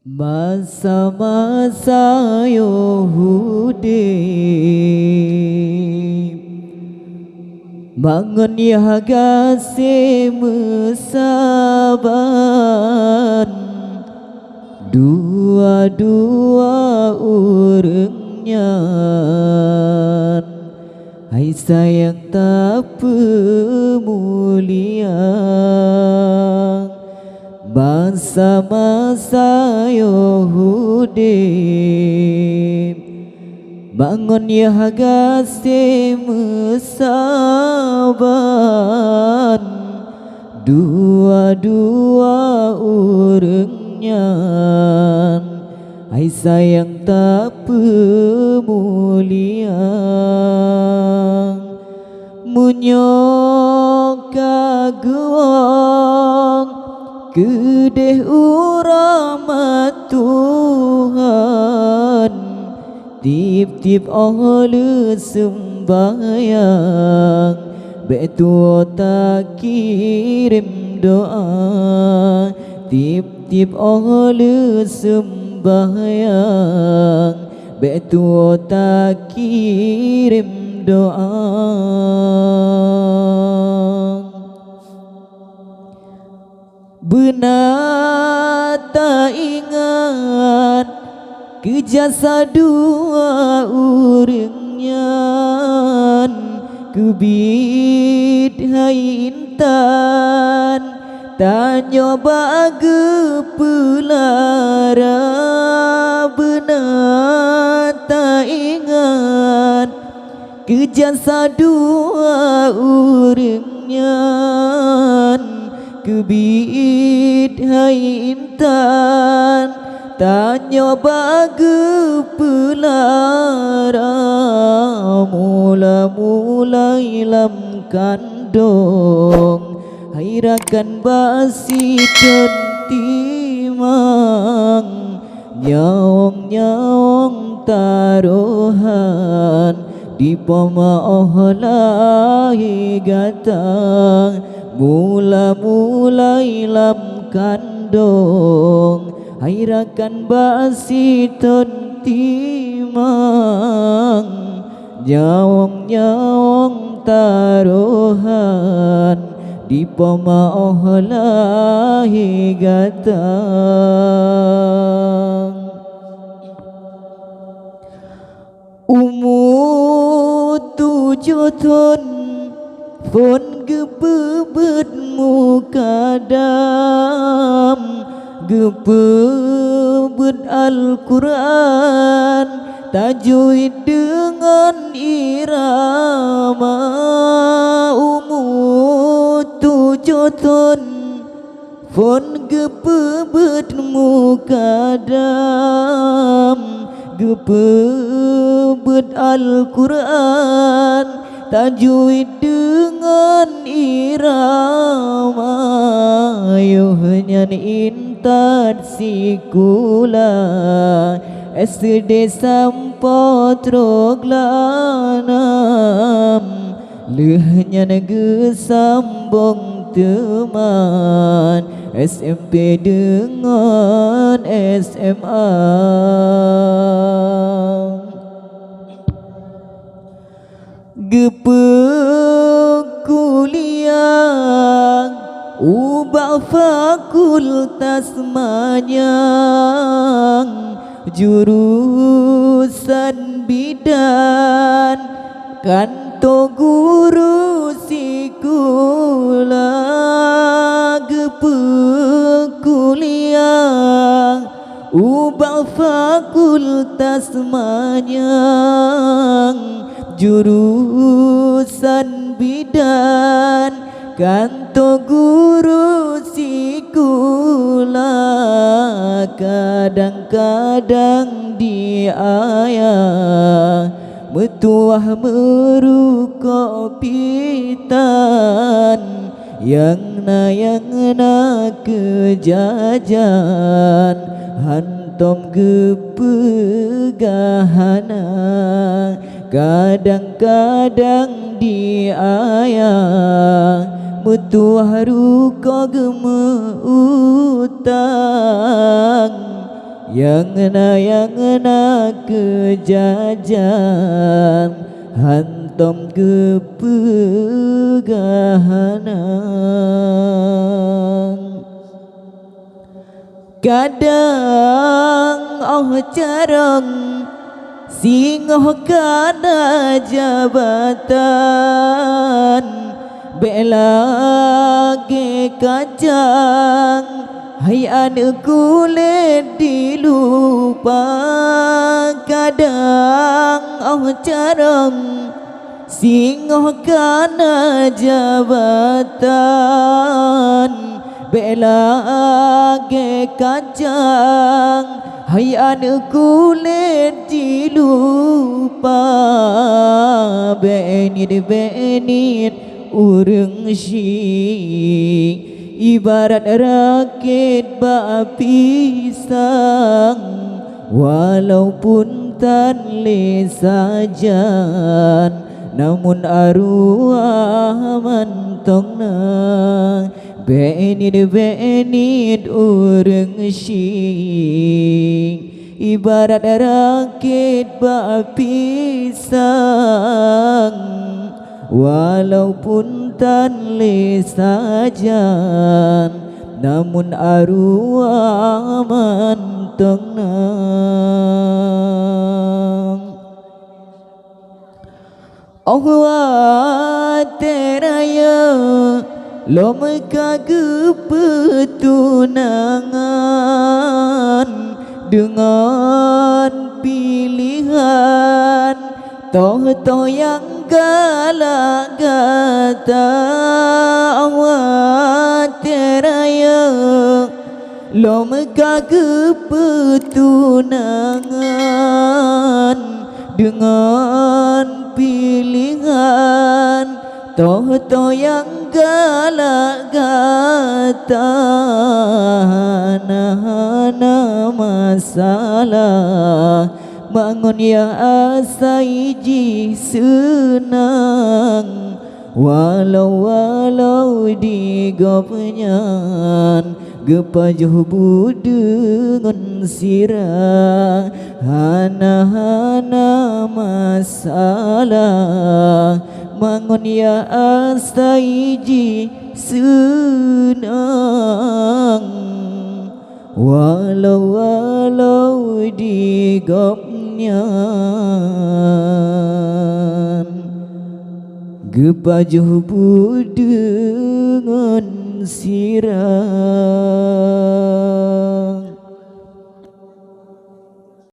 Masa-masa Yahudi bangun ya gase mesaban dua-dua urangnya. Hai sayang tak pemulia masa-masa Yahudi bangun ya gase mesaban dua-dua urangnya. Hai sayang tak pemulia munyok kaguang kedeh uramat Tuhan tip-tip oleh sembahyang betul tak kirim doa tip-tip oleh sembahyang betul tak kirim doa. Benar tak ingat ke jasa dua urangnya kebit hai intan tak nyoba gepelara. Benar tak ingat ke jasa dua urangnya kebit hai intan tak nyoba gepelara. Mula-mula ilam kandung hairakan basi timang nyawang-nyawang taruhan di poma ohlahi gatang. Mula-mula ilam kandung hairakan basi timang nyawang-nyawang taruhan di poma ohlahi gatang. Umur 7 tahun pun gebebet muka dam gebebet Al-Quran tajwid dengan irama. Umur 7 tahun pun gebebet muka dam gebebet Al-Quran tajwid dengan irama. Yohnya intan sikula SD sampo troglanam lehnya nege sambung teman SMP dengan SMA. Gepe kuliah ubah fakultas manyang jurusan bidan kanto guru sikula. Gepe kuliah ubah fakultas manyang jurusan bidan kanto guru sikula. Kadang-kadang diayah metuah merukopitan yang na kejajan hantom gepegahana. Kadang-kadang diayah metuah ruko gemeutang yang na kejajan hantom kepegahanan kadang carang singoh kana jabatan bela ge kacang hai anu kulit dilupa kadang carang singoh kana jabatan bela ge kacang hai anu kulit dilupa benit urang syik ibarat rakit bak pisang walaupun tan le sajan namun arwah mantongna benit urang syik ibarat rakit bak pisang walaupun tan le sajan namun arwah mantongna Allah teraya lom kepetunangan dengan pilihan toh yang galak-gata awat teraya lom kepetunangan dengan pilihan toh yang galak-gata nah masalah bangun ya asaiji senang walau digopnyan gepajuh budengan sirah hana masalah bangun ya asaiji senang walau digopnyan gepajuh budengan sirah